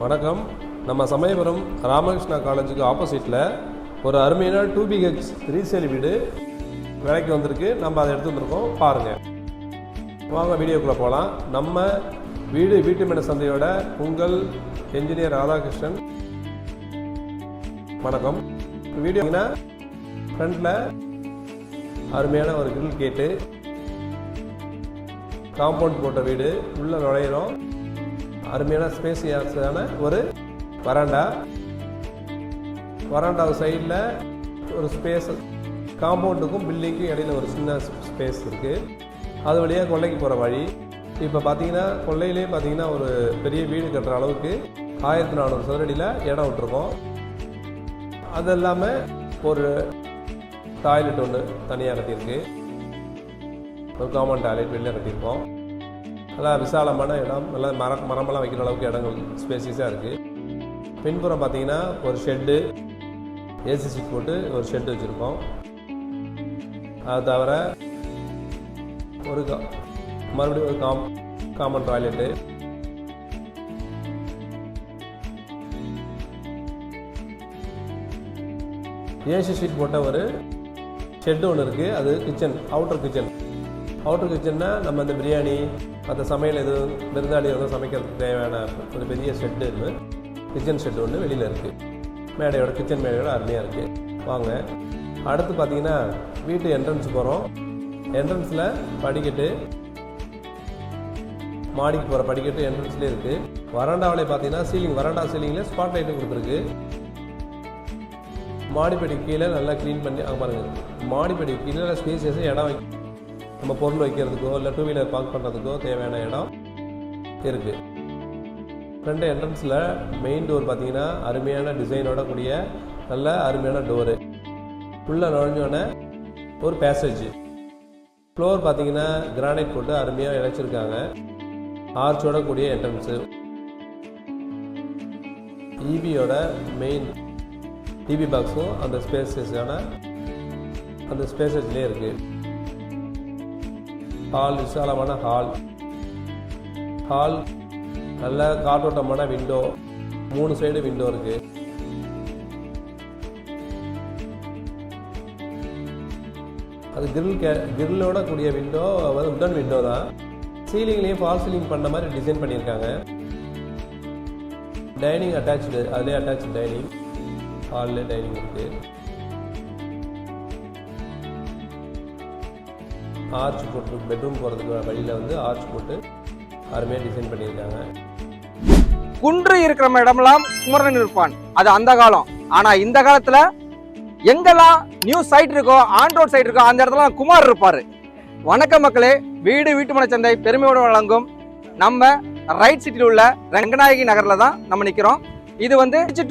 வணக்கம். நம்ம சமயபுரம் ராமகிருஷ்ணா காலேஜுக்கு ஆப்போசிட்டில் ஒரு அருமையான 2BH ரீசேல் வீடு விலைக்கு வந்திருக்கு. நம்ம அதை எடுத்து வந்திருக்கோம், பாருங்கள். வாங்க வீடியோக்குள்ளே போகலாம். நம்ம வீட்டு மனை சந்தையோட உங்கள் என்ஜினியர் ராதாகிருஷ்ணன். வணக்கம். வீடியோனா ஃப்ரண்டில் அருமையான ஒரு கிரில் கேட்டு, காம்பவுண்ட் போட்ட வீடு, உள்ளே நுழையிறோம். அருமையான ஸ்பேசியஸான ஒரு வராண்டா சைடில் ஒரு ஸ்பேஸ், காம்பவுண்டுக்கும் பில்டிங்க்கும் இடையில் ஒரு சின்ன ஸ்பேஸ் இருக்குது. அது வழியாக கொல்லைக்கு போகிற வழி. இப்போ பார்த்தீங்கன்னா கொல்லையிலே பார்த்தீங்கன்னா ஒரு பெரிய வீடு கட்டுற அளவுக்கு 1400 சதுரடியில் இடம் விட்டுருக்கோம். அது இல்லாமல் ஒரு டாய்லெட் ஒன்று தனியாக கட்டியிருக்கு. ஒரு காமன் டாய்லெட் வெளியில் கட்டியிருக்கோம். நல்லா விசாலமான இடம், நல்லா மரமெல்லாம் வைக்கிற அளவுக்கு இடங்கள் ஸ்பேசியஸாக இருக்குது. பின்புறம் பார்த்தீங்கன்னா ஒரு ஷெட்டு, ஏசி சீட் போட்டு ஒரு ஷெட்டு வச்சுருக்கோம். அது தவிர ஒரு மறுபடியும் ஒரு காமன் டாய்லெட்டு, ஏசி ஷீட் போட்ட ஒரு ஷெட்டு ஒன்று இருக்குது. அது கிச்சன், அவுட்டர் கிச்சன்னா நம்ம இந்த பிரியாணி மற்ற சமையல் எதுவும் விருந்தாளி எதுவும் சமைக்கிறதுக்கு தேவையான ஒரு பெரிய ஷெட்டு இருக்குது. கிச்சன் ஷெட்டு ஒன்று வெளியில் இருக்குது. கிச்சன் மேடையோட அருமையாக இருக்குது. வாங்க அடுத்து பார்த்தீங்கன்னா வீட்டு என்ட்ரன்ஸ் போகிறோம். என்ட்ரன்ஸில் படிக்கட்டு, மாடிக்கு போகிற படிக்கட்டு என்ட்ரன்ஸ்லேயே இருக்குது. வராண்டாவிலே பார்த்தீங்கன்னா வராண்டா சீலிங்கில் ஸ்பாட் லைட்டு கொடுத்துருக்கு. மாடிப்படி கீழே நல்லா க்ளீன் பண்ணி பாருங்கள். மாடிப்படி கீழே ஸ்பேசியஸாக இடம் நம்ம பொருள் வைக்கிறதுக்கோ இல்லை 2 வீலர் பார்க் பண்ணுறதுக்கோ தேவையான இடம் இருக்குது. ஃப்ரண்ட் என்ட்ரன்ஸில் மெயின் டோர் பார்த்தீங்கன்னா அருமையான டிசைனோட கூடிய நல்ல அருமையான டோரு. உள்ளே நுழைஞ்சோடனே ஒரு பேசேஜ். ஃப்ளோர் பார்த்தீங்கன்னா கிரானைட் போட்டு அருமையாக இழைச்சிருக்காங்க. ஆர்ச்சோட கூடிய என்ட்ரன்ஸு. ஈபியோட மெயின் டிவி பாக்ஸும் அந்த ஸ்பேசஸ்லேயே இருக்குது. விசாலமான ஹால், நல்ல காற்றோட்டமான விண்டோ, 3 சைடு விண்டோ இருக்குது. அது கிரில்லோட கூடிய விண்டோ, உடன் விண்டோ தான். சீலிங்லேயும் ஃபால் சீலிங் பண்ண மாதிரி டிசைன் பண்ணியிருக்காங்க. டைனிங் அட்டாச்சு, அதிலே அட்டாச்சு டைனிங், ஹாலில் டைனிங் இருக்குது. ஆர்ச் போட்டு பெட்ரூம் போகிறதுக்கு வழியில் ஆர்ச் போட்டு அருமையாக டிசைன் பண்ணியிருக்காங்க. குன்று இருக்கிற இடமெல்லாம் குமரன் இருப்பான், அது அந்த காலம். ஆனா இந்த காலத்துல எங்கெல்லாம் நியூ சைட் இருக்கோ, ஆன் ரோட் சைட் இருக்கோ, அந்த இடத்துல குமார் இருப்பாரு. வணக்கம் மக்களே, வீட்டு மனை சந்தை பெருமையோடு வழங்கும் நம்ம ரைட் சிட்டியில் உள்ள ரங்கநாயகி நகர்ல தான் நம்ம நிக்கிறோம். இது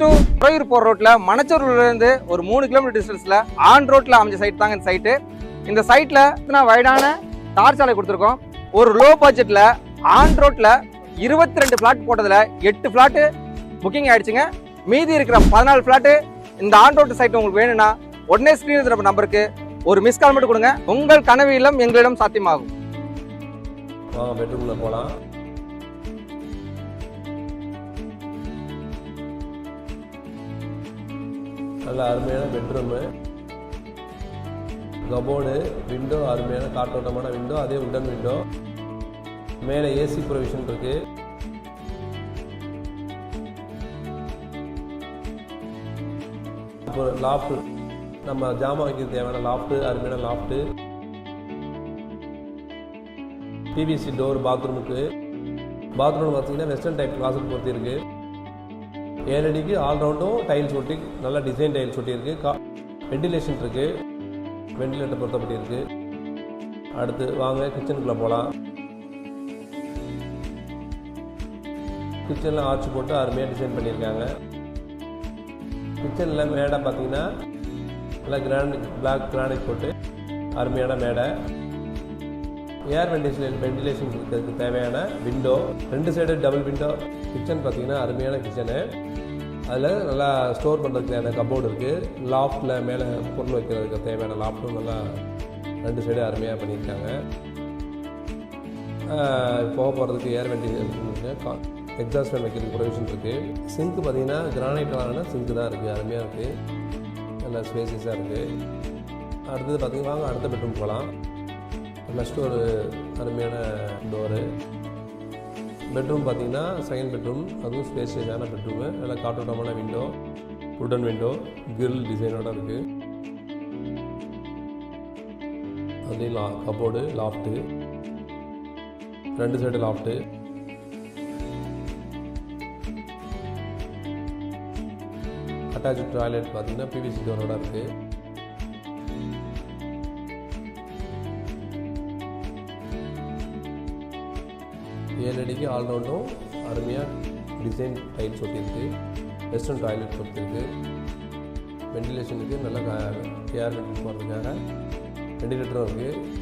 டு துறையூர் போற ரோட்ல மணச்சூர்ல இருந்து ஒரு 3 கிலோமீட்டர் டிஸ்டன்ஸ்ல ஆன் ரோட்ல அமைஞ்ச சைட் தாங்க இந்த சைட்டு. இந்த சைட்ல வைடான தார் சாலை கொடுத்துருக்கோம். ஒரு லோ பட்ஜெட்ல ஆன் ரோட்ல 22 பிளாட் போட்டதுல 8 பிளாட் புக்கிங் ஆயிடுச்சுங்க. மீதி இருக்கிற 14 பிளாட் இந்த ஆன் ரோட் சைட் உங்களுக்கு வேணும்னா உடனே ஸ்கிரீன் நம்பருக்கு ஒரு மிஸ் கால் மட்டும் கொடுங்க. உங்கள் கனவு இல்லம் எங்களிடம் சாத்தியமாகும். பெட்ரூம்ல போலாம். நல்ல அருமையான பெட்ரூமு, கபோர்டு, விண்டோ, அருமையான காற்றோட்டமான விண்டோ, அதே உடன் விண்டோ. மேலே ஏசி ப்ரொவிஷன் இருக்கு. லாஃப்ட், நம்ம ஜாமான் வைக்கிறது தேவையான லாஃப்ட், அருமையான லாஃப்ட். பிவிசி டோர் பாத்ரூமுக்கு. பாத்ரூம் பார்த்தீங்கன்னா வெஸ்டர்ன் டைப் கிளாஸுக்கு பொறுத்து இருக்கு. 7 அடிக்கு ஆல்ரவுண்டும் டைல்ஸ் ஒட்டி, நல்லா டிசைன் டைல்ஸ் ஒட்டி இருக்கு. வெண்டிலேஷன் இருக்கு, வெண்டிலேட்டர் பொருத்தப்பட்டு இருக்கு. அடுத்து வாங்க கிச்சனுக்குள்ளே போகலாம். கிச்சனில் ஆர்ச் போட்டு அருமையாக டிசைன் பண்ணியிருக்காங்க. கிச்சனில் மேடை பார்த்தீங்கன்னா நல்லா பிளாக் கிரானைட் போட்டு அருமையான மேடை. ஏர் வெண்டிலேஷன் இருக்கிறதுக்கு தேவையான window, 2 side double window. Kitchen பார்த்தீங்கன்னா அருமையான கிச்சனு. அதில் நல்லா ஸ்டோர் பண்ணுறதுக்கு தேவையான கபோர்டு இருக்குது. லாஃப்டில் மேலே பொருள் வைக்கிறதுக்கு தேவையான லாஃப்ட்டும் நல்லா 2 சைடு அருமையாக பண்ணியிருக்காங்க. போக போகிறதுக்கு ஏர் வெண்டிலேஷன் எக்ஸாஸ்ட் ஃபேன் வைக்கிறதுக்கு ப்ரொவிஷன் இருக்குது. சிங்க் பார்த்தீங்கன்னா கிரானைட்டான சிங்க் தான் இருக்குது, அருமையாக இருக்குது, நல்லா ஸ்பேசியஸாக இருக்குது. அடுத்தது பார்த்தீங்கன்னா வாங்க அடுத்த பெட்ரூம் போகலாம். நெக்ஸ்ட்டு ஒரு அருமையான டோரு. பெட்ரூம் பார்த்தீங்கன்னா செகண்ட் பெட்ரூம், அதுவும் ஸ்பேசியஸான பெட்ரூமு, நல்லா காற்றோட்டமான விண்டோ, உடன் விண்டோ, கிரில் டிசைனோட இருக்குது. அதுலேயும் கபோர்டு, லாஃப்ட்டு, ரெண்டு சைடு லாஃப்ட்டு. அட்டாச்சு டாய்லெட் பார்த்தீங்கன்னா பிவிசி டோரோட இருக்குது. ஏழடிக்கு ஆல்ரவுண்டும் அருமையாக டிசைன் டைல்ஸ் ஒட்டியிருக்கு. வெஸ்டர்ன் டாய்லெட் கொடுத்துருக்கு. வெண்டிலேஷனுக்கு நல்லா ஏர் போகிறதுக்காக வெண்டிலேட்டரும் இருக்குது.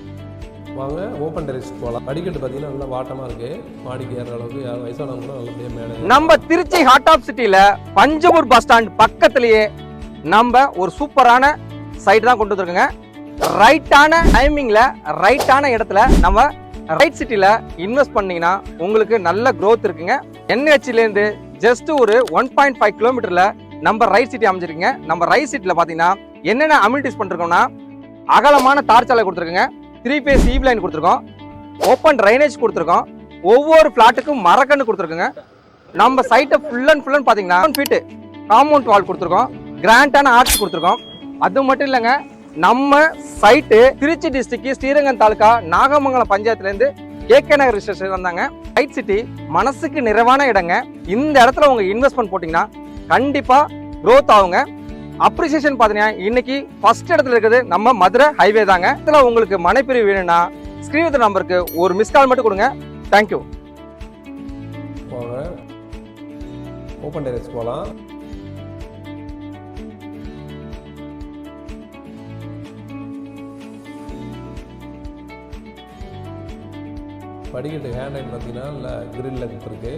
வாங்க ஓப்பன் டெரஸ் போகலாம். படிக்கட்டு பார்த்தீங்கன்னா நல்லா வாட்டமாக இருக்குது, மாடிக்கு ஏற அளவுக்கு வயசானவங்க கூட நல்லபடியாக மேலே. நம்ம திருச்சி ஹார்ட் ஆஃப் சிட்டியில் பஞ்சமூர் பஸ் ஸ்டாண்ட் பக்கத்துலேயே நம்ம ஒரு சூப்பரான சைட் தான் கொண்டு வந்துருக்கோங்க. ரைட்டான டைமிங்கில் ரைட்டான இடத்துல நம்ம ரைட் சிட்டியில் இன்வெஸ்ட் பண்ணீங்கன்னா உங்களுக்கு நல்ல க்ரோத் இருக்குங்க. NH-லேருந்து ஜஸ்ட் ஒரு 1.5 கிலோமீட்டரில் நம்ம ரைட் சிட்டி அமைஞ்சிருக்குங்க. நம்ம ரைட் சிட்டியில் பார்த்தீங்கன்னா என்னென்ன அம்யூனிட்டிஸ் பண்ணிருக்கோம்னா, அகலமான தார் சாலை கொடுத்துருக்குங்க, 3 phase ஈவ் லைன் கொடுத்துருக்கோம், ஓப்பன் ட்ரைனேஜ் கொடுத்துருக்கோம், ஒவ்வொரு ஃப்ளாட்டுக்கும் மரக்கன்று கொடுத்துருக்குங்க. நம்ம சைட்டை ஃபுல் அண்ட் பார்த்தீங்கன்னா 1 feet காம்பவுண்ட் வால் கொடுத்துருக்கோம், கிராண்டான ஆர்ச் கொடுத்துருக்கோம். அது மட்டும் இல்லைங்க, நம்ம சைட்டு திருச்சி டிஸ்ட்ரிக்ட் ஸ்ரீரங்கம் தாலுகா நாகமங்கலம் பஞ்சாயத்துலேருந்து KK நகர் ரிஜிஸ்ட்ரேஷன் வந்தாங்க. ரைட் சிட்டி மனசுக்கு நிறைவான இடங்க. இந்த இடத்துல உங்க இன்வெஸ்ட்மெண்ட் போட்டிங்கன்னா கண்டிப்பாக க்ரோத் ஆகுங்க. அப்ரிசியேஷன் பார்த்தீங்கன்னா இன்னைக்கு ஃபர்ஸ்ட் இடத்துல இருக்குது நம்ம மதுரை ஹைவே தாங்க. இதில் உங்களுக்கு மனைப்பிரிவு வேணும்னா ஸ்க்ரீன் நம்பருக்கு ஒரு மிஸ் கால் மட்டும் கொடுங்க. தேங்க்யூ. போங்க ஓப்பன் டெரஸ் போகலாம். படிக்கட்டு ஹேண்ட்லைன் பார்த்தீங்கன்னா இல்லை கிரில்லில் கொடுத்துருக்கு,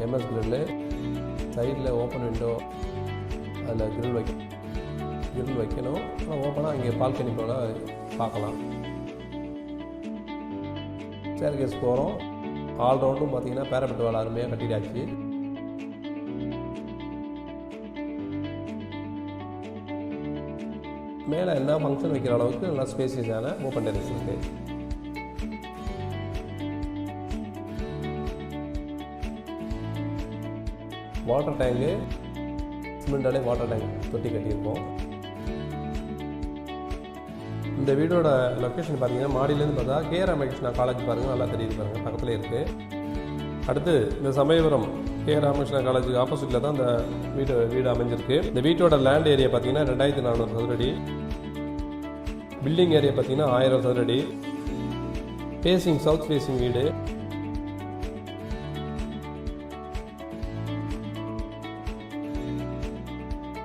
MS கிரில்லு. சைடில் ஓப்பன் விண்டோ, அதில் கிரில் வைக்கணும். ஆனால் ஓப்பனாக இங்கே பால்கனி போல் பார்க்கலாம். ஸ்டேர்கேஸ் போகிறோம். ஆல்ரவுண்டும் பார்த்தீங்கன்னா பேரபெட் வால் அருமையாக கட்டிடாச்சு. மேலே என்ன ஃபங்க்ஷன் வைக்கிற அளவுக்கு நல்லா ஸ்பேசியஸான ஓப்பன் டெரஸ் இருக்குது. வாட்டர் டேங்கு, சிமெண்டாலே வாட்டர் டேங்க் தொட்டி கட்டியிருக்கோம். இந்த வீடோட லொக்கேஷன் பார்த்தீங்கன்னா மாடியிலேருந்து பார்த்தா KR ராமகிருஷ்ணா காலேஜ் பாருங்கள், நல்லா தெரியுது பாருங்கள், பக்கத்தில் இருக்குது. அடுத்து இந்த சமயபுரம் KR ராமகிருஷ்ணா காலேஜுக்கு ஆப்போசிட்டில் தான் இந்த வீடு அமைஞ்சிருக்கு. இந்த வீட்டோட லேண்ட் ஏரியா பார்த்தீங்கன்னா 2400 சதுரடி. பில்டிங் ஏரியா பார்த்தீங்கன்னா 1000 சதுரடி. ஃபேஸிங் சவுத் ஃபேஸிங் வீடு.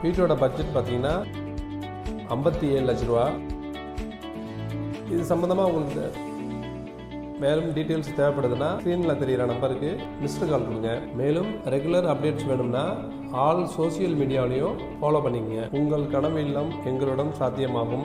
வீட்டோட பட்ஜெட் பார்த்தீங்கன்னா 57 லட்ச ரூபா. இது சம்மந்தமாக உங்களுக்கு மேலும் டீட்டெயில்ஸ் தேவைப்படுதுன்னா ஸ்க்ரீனில் தெரிகிற நம்பருக்கு மிஸ்டு கால் கொடுங்க. மேலும் ரெகுலர் அப்டேட்ஸ் வேணும்னா ஆல் சோசியல் மீடியாவிலையும் ஃபாலோ பண்ணிக்கங்க. உங்கள் கனவு இல்லம் எங்களுடன் சாத்தியமாகும்.